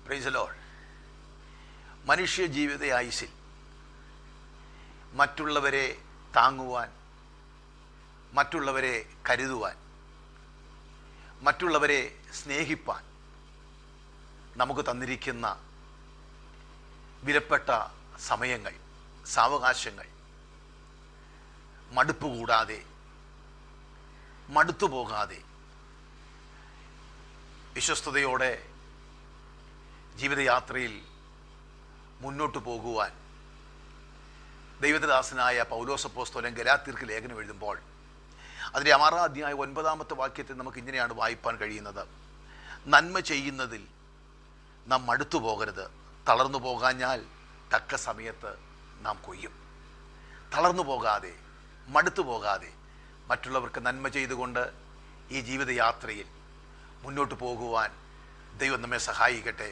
Praise the Lord. മനുഷ്യ ജീവിത ആയുസ്സിൽ മറ്റുള്ളവരെ താങ്ങുവാൻ, മറ്റുള്ളവരെ കരുതുവാൻ, മറ്റുള്ളവരെ സ്നേഹിപ്പാൻ നമുക്ക് തന്നിരിക്കുന്ന വിലപ്പെട്ട സമയങ്ങൾ, സാവകാശങ്ങൾ മടുപ്പ് കൂടാതെ, മടുത്തു പോകാതെ വിശ്വസ്തയോടെ ജീവിതയാത്രയിൽ മുന്നോട്ട് പോകുവാൻ ദൈവദാസനായ പൗലോസ് അപ്പോസ്തലൻ ഗലാത്യർക്ക് ലേഖനം എഴുതുമ്പോൾ അതിൻ്റെ 6-ാം അധ്യായം 9-ാമത്തെ വാക്യത്തിൽ നമുക്ക് ഇങ്ങനെയാണ് വായിപ്പാൻ കഴിയുന്നത്: നന്മ ചെയ്യുന്നതിൽ നാം മടുത്തു പോകരുത്, തളർന്നു പോകാഞ്ഞാൽ തക്ക സമയത്ത് നാം കൊയ്യും. തളർന്നു പോകാതെ, മടുത്തു പോകാതെ മറ്റുള്ളവർക്ക് നന്മ ചെയ്തുകൊണ്ട് ഈ ജീവിതയാത്രയിൽ മുന്നോട്ട് പോകുവാൻ ദൈവം നമ്മെ സഹായിക്കട്ടെ.